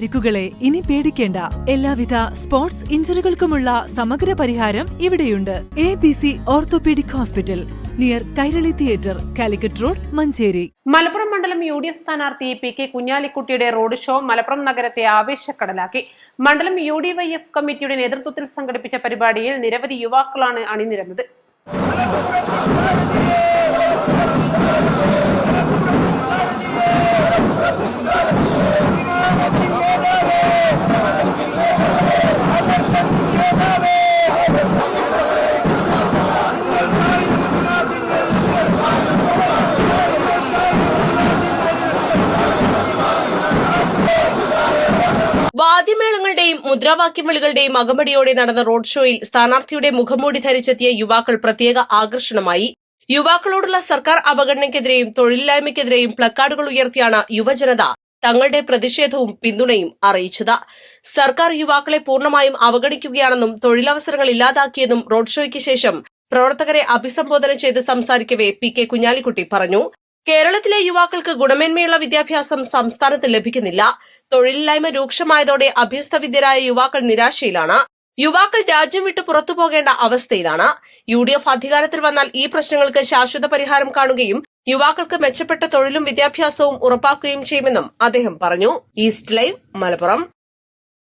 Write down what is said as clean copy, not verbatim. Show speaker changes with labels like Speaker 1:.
Speaker 1: പരിക്കുകളെ ഇനി പേടിക്കേണ്ട. എല്ലാവിധ സ്പോർട്സ് ഇഞ്ചുറികൾക്കുമുള്ള സമഗ്ര പരിഹാരം ഇവിടെയുണ്ട്. ABC orthopaedic hospital, near Kairali theatre, Calicut road, Manjeri.
Speaker 2: Malappuram മണ്ഡലം UDF സ്ഥാനാർത്ഥി PK കുഞ്ഞാലിക്കുട്ടിയുടെ റോഡ് ഷോ മലപ്പുറം നഗരത്തെ ആവേശക്കടലാക്കി. മണ്ഡലം UDYF കമ്മിറ്റിയുടെ നേതൃത്വത്തിൽ സംഘടിപ്പിച്ച പരിപാടിയിൽ നിരവധി യുവാക്കളാണ് അണിനിരന്നത്. വാദ്യമേളങ്ങളുടെയും മുദ്രാവാക്യം വിളികളുടെയും അകമ്പടിയോടെ നടന്ന റോഡ് ഷോയിൽ സ്ഥാനാർത്ഥിയുടെ മുഖംമൂടി ധരിച്ചെത്തിയ യുവാക്കൾ പ്രത്യേക ആകർഷണമായി. യുവാക്കളോടുള്ള സർക്കാർ അവഗണനയ്ക്കെതിരെയും തൊഴിലില്ലായ്മയ്ക്കെതിരെയും പ്ലക്കാർഡുകൾ ഉയർത്തിയാണ് യുവജനത തങ്ങളുടെ പ്രതിഷേധവും പിന്തുണയും അറിയിച്ചത്. സർക്കാർ യുവാക്കളെ പൂർണ്ണമായും അവഗണിക്കുകയാണെന്നും തൊഴിലവസരങ്ങൾ ഇല്ലാതാക്കിയെന്നും റോഡ് ഷോയ്ക്ക് ശേഷം പ്രവർത്തകരെ അഭിസംബോധന ചെയ്ത് സംസാരിക്കവെ PK കുഞ്ഞാലിക്കുട്ടി പറഞ്ഞു. കേരളത്തിലെ യുവാക്കൾക്ക് ഗുണമേന്മയുള്ള വിദ്യാഭ്യാസം സംസ്ഥാനത്ത് ലഭിക്കുന്നില്ല. തൊഴിലില്ലായ്മ രൂക്ഷമായതോടെ അഭ്യസ്തവിദ്യരായ യുവാക്കൾ നിരാശയിലാണ്. യുവാക്കൾ രാജ്യം വിട്ടു പുറത്തു പോകേണ്ട അവസ്ഥയിലാണ്. UDF അധികാരത്തിൽ വന്നാൽ ഈ പ്രശ്നങ്ങൾക്ക് ശാശ്വത പരിഹാരം കാണുകയും യുവാക്കൾക്ക് മെച്ചപ്പെട്ട തൊഴിലും വിദ്യാഭ്യാസവും ഉറപ്പാക്കുകയും ചെയ്യുമെന്നും അദ്ദേഹം പറഞ്ഞു. East live, Malappuram.